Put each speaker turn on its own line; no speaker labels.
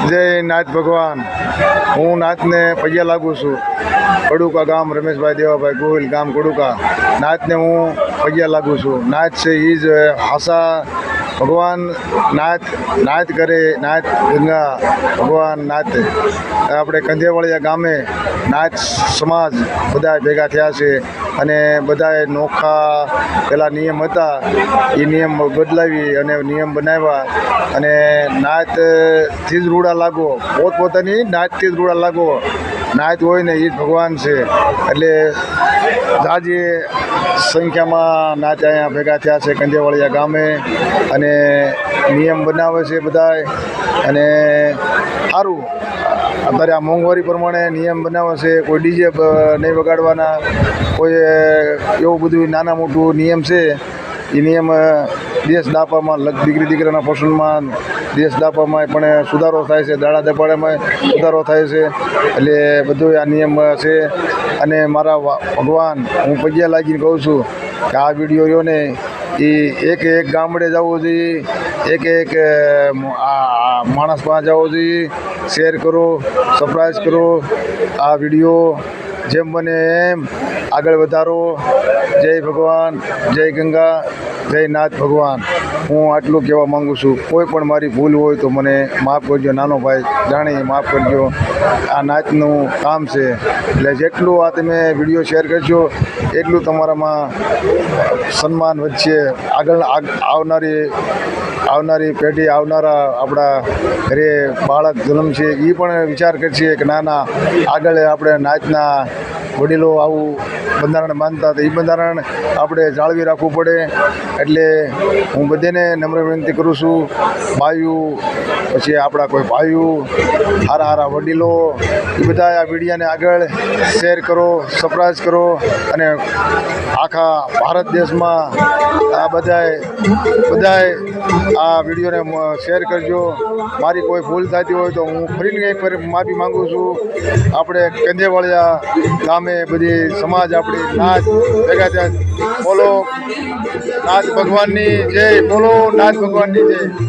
जय नाथ भगवान। हूँ नाथ ने पैया लागू छू। कड़ूका गाम रमेश भाई देवा भाई गोहिल गाम कड़ूका नाथ ने हूँ पैया लागू छू। नाथ से ही जो है आशा भगवान नाथ नाथ करे नाथ गंगा भगवान नाथ આપણે કંધેવાળિયા ગામે નાથ સમાજ બધા ભેગા થયા છે અને બધાએ નોખા પેલા નિયમ હતા એ નિયમ બદલાવી અને નિયમ બનાવ્યા અને નાથથી જ રૂડા લાગો પોતપોતાની નાથથી જ રૂડા લાગો નાથ હોય ને એ જ ભગવાન છે એટલે જાજી સંખ્યામાં નાથ અહીંયા ભેગા થયા છે કંધેવાળિયા ગામે અને નિયમ બનાવે છે બધાય અને સારું અત્યારે આ મોંઘવારી પ્રમાણે નિયમ બનાવે છે કોઈ ડીજે નહીં વગાડવાના કોઈ એવું બધું નાના મોટું નિયમ છે એ નિયમ દેશ દાપામાં દીકરી દીકરાના પસંદમાં દેશ દાપામાં પણ સુધારો થાય છે દાડા દપાડામાં સુધારો થાય છે એટલે બધું આ નિયમ છે અને મારા ભગવાન હું પૈયા લાગીને કહું છું કે આ વિડીયો રહ્યો ને એ એક એક ગામડે જવું જોઈએ એક માણસ પાસે જવો જોઈએ શેર કરો સબસ્ક્રાઈબ કરો આ વિડીયો જેમ બને એમ આગળ વધારો જય ભગવાન જય ગંગા જય નાથ ભગવાન હું આટલું કહેવા માગું છું કોઈ પણ મારી ભૂલ હોય તો મને માફ કરજો નાનો ભાઈ જાણી માફ કરજો આ નાથનું કામ છે એટલે જેટલું આ તમે વિડીયો શેર કરશો એટલું તમારામાં સન્માન વધશે આગળ આવનારી પેઢી આવનારા આપણા ઘરે બાળક જન્મશે એ પણ વિચાર કરશે કે ના આગળ આપણે નાચના વડીલો આવું બંધારણ માનતા હતા એ બંધારણ આપણે જાળવી રાખવું પડે એટલે હું બધાને નમ્ર વિનંતી કરું છું ભાઈઓ પછી આપણા કોઈ ભાઈઓ હારા વડીલો એ બધા આ વિડીયાને આગળ શેર કરો સબસ્ક્રાઈબ કરો અને આખા ભારત દેશમાં આ બધાએ આ વિડીયોને શેર કરજો મારી કોઈ ભૂલ થતી હોય તો હું ફરીને કંઈ માફી માગું છું આપણે કંધેવાળિયા ગામે બધી સમાજ આપણી નાથ ભેગા થયા બોલો નાથ ભગવાનની જય બોલો નાથ ભગવાનની જય।